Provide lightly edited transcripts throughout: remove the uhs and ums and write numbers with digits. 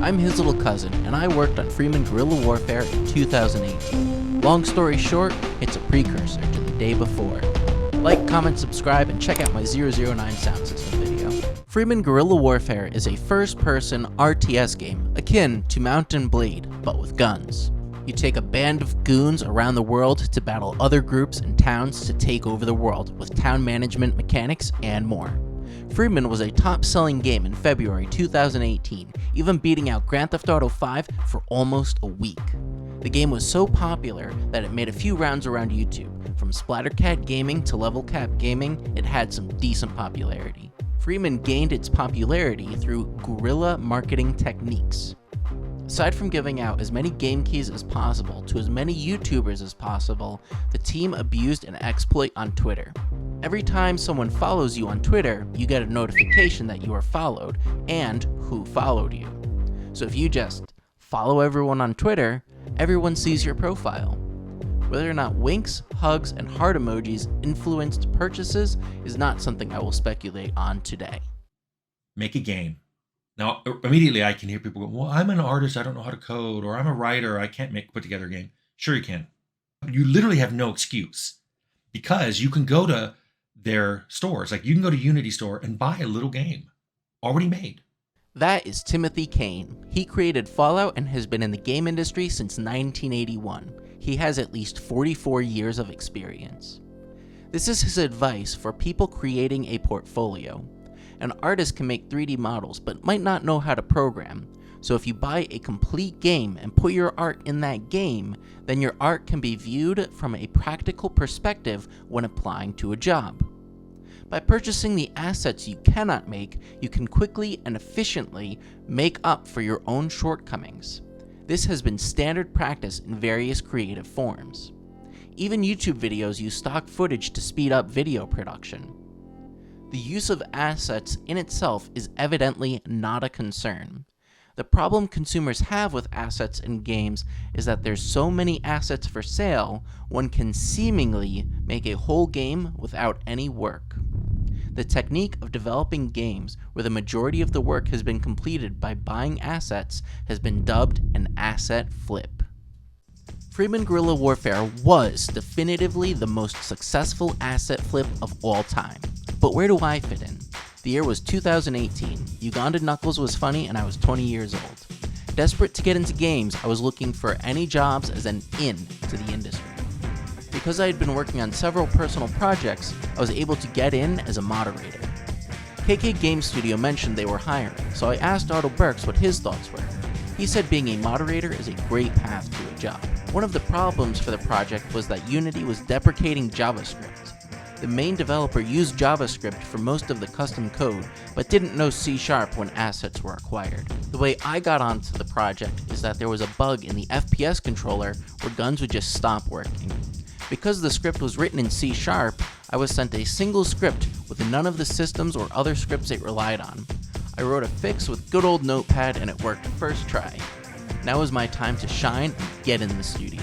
I'm his little cousin, and I worked on Freeman Guerrilla Warfare in 2018. Long story short, it's a precursor to the day before. Like, comment, subscribe, and check out my 009 sound system video. Freeman Guerrilla Warfare is a first-person RTS game akin to Mount & Blade, but with guns. You take a band of goons around the world to battle other groups and towns to take over the world with town management mechanics and more. Freeman was a top-selling game in February 2018, even beating out Grand Theft Auto 5 for almost a week. The game was so popular that it made a few rounds around YouTube. From Splattercat Gaming to Level Cap Gaming, it had some decent popularity. Freeman gained its popularity through guerrilla marketing techniques. Aside from giving out as many game keys as possible to as many YouTubers as possible, the team abused an exploit on Twitter. Every time someone follows you on Twitter, you get a notification that you are followed and who followed you. So if you just follow everyone on Twitter, everyone sees your profile. Whether or not winks, hugs, and heart emojis influenced purchases is not something I will speculate on today. Make a game. Now, immediately I can hear people go, well, I'm an artist, I don't know how to code, or I'm a writer, I can't put together a game. Sure you can. You literally have no excuse because you can go to their stores. Like you can go to Unity store and buy a little game already made. That is Timothy Kane. He created Fallout and has been in the game industry since 1981. He has at least 44 years of experience. This is his advice for people creating a portfolio. An artist can make 3D models but might not know how to program. So if you buy a complete game and put your art in that game, then your art can be viewed from a practical perspective when applying to a job. By purchasing the assets you cannot make, you can quickly and efficiently make up for your own shortcomings. This has been standard practice in various creative forms. Even YouTube videos use stock footage to speed up video production. The use of assets in itself is evidently not a concern. The problem consumers have with assets in games is that there's so many assets for sale, one can seemingly make a whole game without any work. The technique of developing games where the majority of the work has been completed by buying assets has been dubbed an asset flip. Freeman Guerrilla Warfare was definitively the most successful asset flip of all time. But where do I fit in? The year was 2018, Ugandan Knuckles was funny, and I was 20 years old. Desperate to get into games, I was looking for any jobs as an in to the industry. Because I had been working on several personal projects, I was able to get in as a moderator. KK Game Studio mentioned they were hiring, so I asked Otto Burks what his thoughts were. He said being a moderator is a great path to a job. One of the problems for the project was that Unity was deprecating JavaScript. The main developer used JavaScript for most of the custom code, but didn't know C# when assets were acquired. The way I got onto the project is that there was a bug in the FPS controller where guns would just stop working. Because the script was written in C#, I was sent a single script with none of the systems or other scripts it relied on. I wrote a fix with good old Notepad and it worked first try. Now is my time to shine and get in the studio.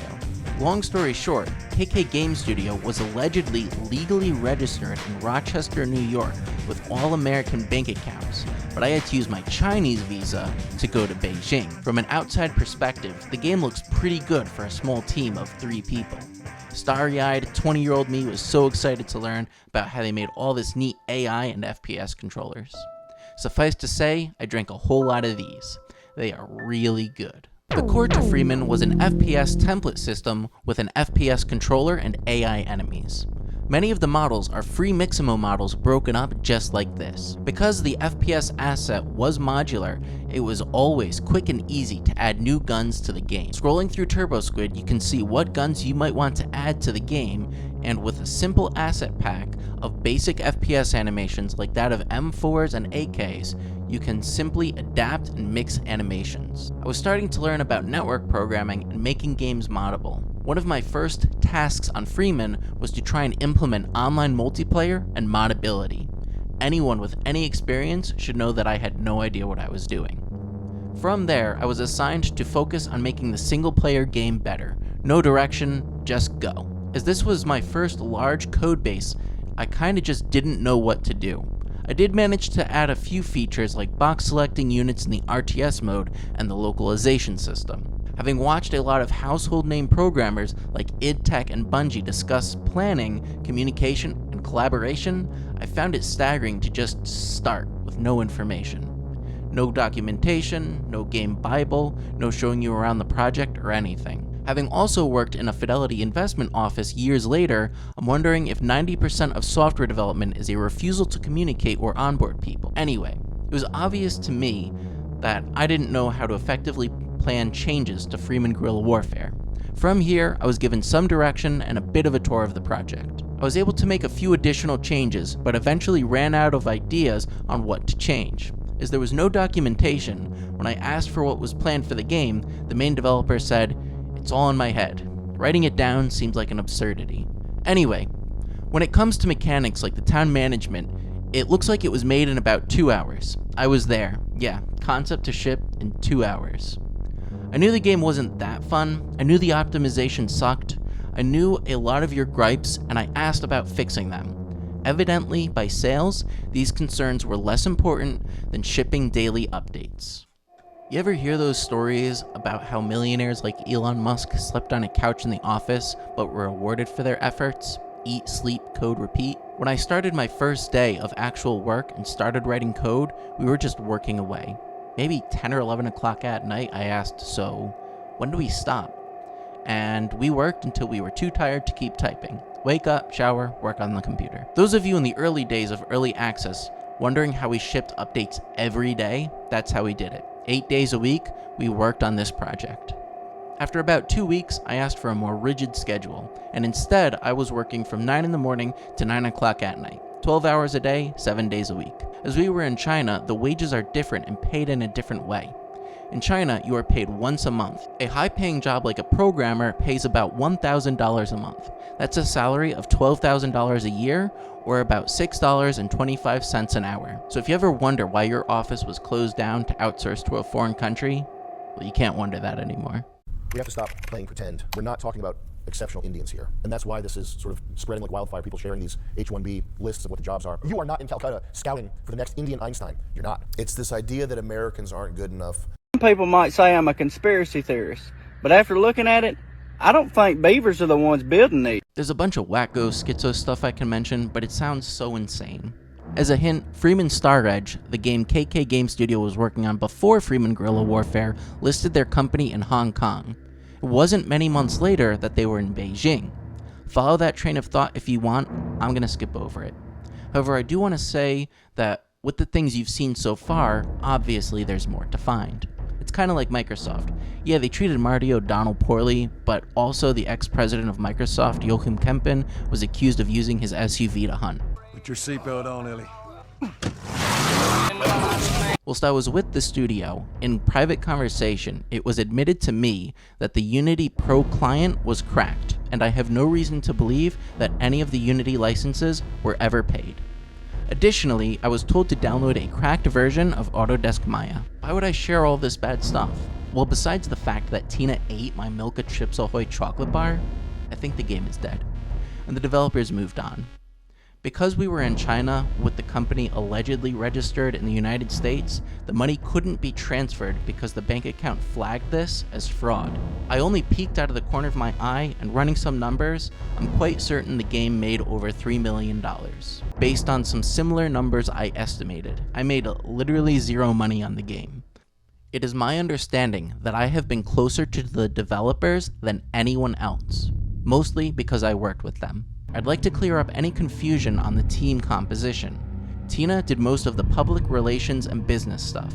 Long story short, KK Game Studio was allegedly legally registered in Rochester, New York with all American bank accounts, but I had to use my Chinese visa to go to Beijing. From an outside perspective, the game looks pretty good for a small team of 3 people. Starry-eyed, 20-year-old me was so excited to learn about how they made all this neat AI and FPS controllers. Suffice to say, I drank a whole lot of these. They are really good. The core to Freeman was an FPS template system with an FPS controller and AI enemies. Many of the models are free Mixamo models broken up just like this. Because the FPS asset was modular, it was always quick and easy to add new guns to the game. Scrolling through TurboSquid, you can see what guns you might want to add to the game, and with a simple asset pack of basic FPS animations like that of M4s and AKs, you can simply adapt and mix animations. I was starting to learn about network programming and making games moddable. One of my first tasks on Freeman was to try and implement online multiplayer and modability. Anyone with any experience should know that I had no idea what I was doing. From there, I was assigned to focus on making the single-player game better. No direction, just go. As this was my first large code base, I kinda just didn't know what to do. I did manage to add a few features like box selecting units in the RTS mode and the localization system. Having watched a lot of household name programmers like id Tech and Bungie discuss planning, communication, and collaboration, I found it staggering to just start with no information. No documentation, no game bible, no showing you around the project or anything. Having also worked in a Fidelity investment office years later, I'm wondering if 90% of software development is a refusal to communicate or onboard people. Anyway, it was obvious to me that I didn't know how to effectively plan changes to Freeman Guerrilla warfare. From here, I was given some direction and a bit of a tour of the project. I was able to make a few additional changes, but eventually ran out of ideas on what to change. As there was no documentation, when I asked for what was planned for the game, the main developer said, "It's all in my head. Writing it down seems like an absurdity." Anyway, when it comes to mechanics like the town management, it looks like it was made in about 2 hours. I was there. Yeah, concept to ship in 2 hours. I knew the game wasn't that fun, I knew the optimization sucked, I knew a lot of your gripes, and I asked about fixing them. Evidently, by sales, these concerns were less important than shipping daily updates. You ever hear those stories about how millionaires like Elon Musk slept on a couch in the office but were rewarded for their efforts? Eat, sleep, code, repeat. When I started my first day of actual work and started writing code, we were just working away. Maybe 10 or 11 o'clock at night, I asked, "So, when do we stop?" And we worked until we were too tired to keep typing. Wake up, shower, work on the computer. Those of you in the early days of early access wondering how we shipped updates every day, that's how we did it. 8 days a week, we worked on this project. After about 2 weeks, I asked for a more rigid schedule, and instead I was working from 9 in the morning to 9 o'clock at night. 12 hours a day, 7 days a week. As we were in China, the wages are different and paid in a different way. In China, you are paid once a month. A high-paying job like a programmer pays about $1,000 a month. That's a salary of $12,000 a year, or about $6.25 an hour. So if you ever wonder why your office was closed down to outsource to a foreign country, well, you can't wonder that anymore. We have to stop playing pretend. We're not talking about exceptional Indians here. And that's why this is sort of spreading like wildfire, people sharing these H-1B lists of what the jobs are. You are not in Calcutta scouting for the next Indian Einstein. You're not. It's this idea that Americans aren't good enough. Some people might say I'm a conspiracy theorist, but after looking at it, I don't think beavers are the ones building these. There's a bunch of wacko schizo stuff I can mention, but it sounds so insane. As a hint, Freeman Star Edge, the game KK Game Studio was working on before Freeman Guerrilla Warfare, listed their company in Hong Kong. It wasn't many months later that they were in Beijing. Follow that train of thought if you want, I'm going to skip over it. However, I do want to say that with the things you've seen so far, obviously there's more to find. It's kind of like Microsoft. Yeah, they treated Marty O'Donnell poorly, but also the ex-president of Microsoft, Joachim Kempen, was accused of using his SUV to hunt. Put your seatbelt on, Ellie. Whilst I was with the studio, in private conversation, it was admitted to me that the Unity Pro client was cracked, and I have no reason to believe that any of the Unity licenses were ever paid. Additionally, I was told to download a cracked version of Autodesk Maya. Why would I share all this bad stuff? Well, besides the fact that Tina ate my Milka Chips Ahoy chocolate bar, I think the game is dead, and the developers moved on. Because we were in China, with the company allegedly registered in the United States, the money couldn't be transferred because the bank account flagged this as fraud. I only peeked out of the corner of my eye, and running some numbers, I'm quite certain the game made over $3 million. Based on some similar numbers I estimated, I made literally zero money on the game. It is my understanding that I have been closer to the developers than anyone else, mostly because I worked with them. I'd like to clear up any confusion on the team composition. Tina did most of the public relations and business stuff.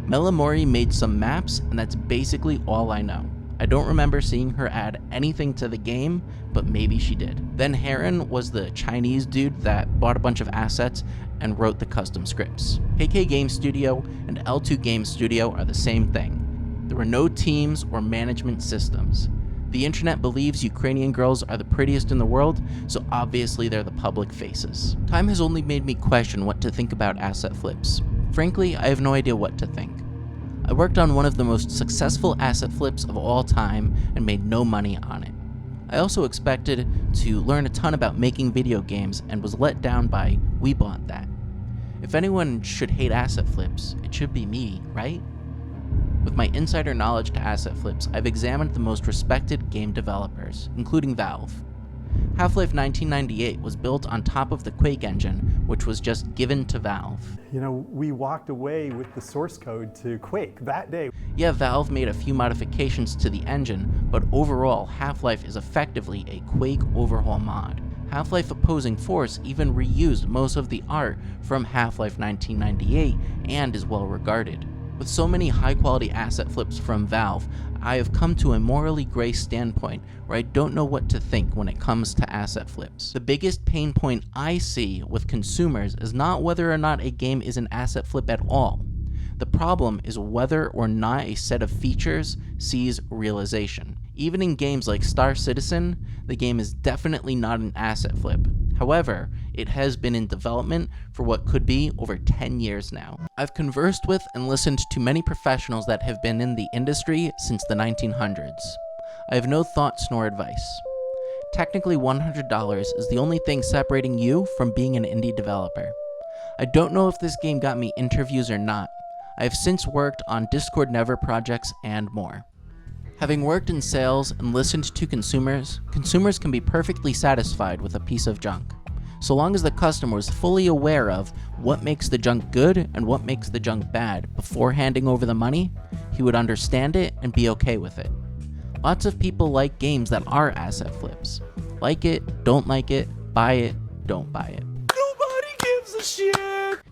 Melamori made some maps, and that's basically all I know. I don't remember seeing her add anything to the game, but maybe she did. Then Heron was the Chinese dude that bought a bunch of assets and wrote the custom scripts. KK Game Studio and L2 Game Studio are the same thing. There were no teams or management systems. The internet believes Ukrainian girls are the prettiest in the world, so obviously they're the public faces. Time has only made me question what to think about asset flips. Frankly, I have no idea what to think. I worked on one of the most successful asset flips of all time and made no money on it. I also expected to learn a ton about making video games and was let down by "we bought that." If anyone should hate asset flips, it should be me, right? With my insider knowledge to asset flips, I've examined the most respected game developers, including Valve. Half-Life 1998 was built on top of the Quake engine, which was just given to Valve. You know, we walked away with the source code to Quake that day. Yeah, Valve made a few modifications to the engine, but overall, Half-Life is effectively a Quake overhaul mod. Half-Life Opposing Force even reused most of the art from Half-Life 1998 and is well regarded. With so many high-quality asset flips from Valve, I have come to a morally gray standpoint where I don't know what to think when it comes to asset flips. The biggest pain point I see with consumers is not whether or not a game is an asset flip at all. The problem is whether or not a set of features sees realization. Even in games like Star Citizen, the game is definitely not an asset flip. However, it has been in development for what could be over 10 years now. I've conversed with and listened to many professionals that have been in the industry since the 1900s. I have no thoughts nor advice. Technically, $100 is the only thing separating you from being an indie developer. I don't know if this game got me interviews or not. I have since worked on Discord Never projects and more. Having worked in sales and listened to consumers can be perfectly satisfied with a piece of junk. So long as the customer is fully aware of what makes the junk good and what makes the junk bad before handing over the money, he would understand it and be okay with it. Lots of people like games that are asset flips. Like it, don't like it, buy it, don't buy it. Nobody gives a shit!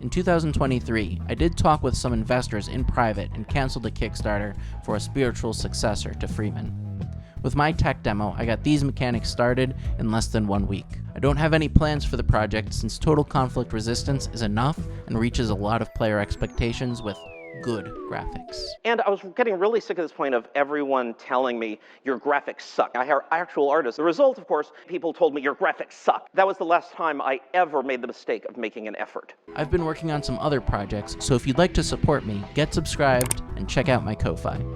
In 2023, I did talk with some investors in private and canceled a Kickstarter for a spiritual successor to Freeman. With my tech demo, I got these mechanics started in less than 1 week. I don't have any plans for the project since total conflict resistance is enough and reaches a lot of player expectations with good graphics. And I was getting really sick at this point of everyone telling me, your graphics suck. I hire actual artists. The result, of course, people told me, your graphics suck. That was the last time I ever made the mistake of making an effort. I've been working on some other projects, so if you'd like to support me, get subscribed and check out my Ko-Fi.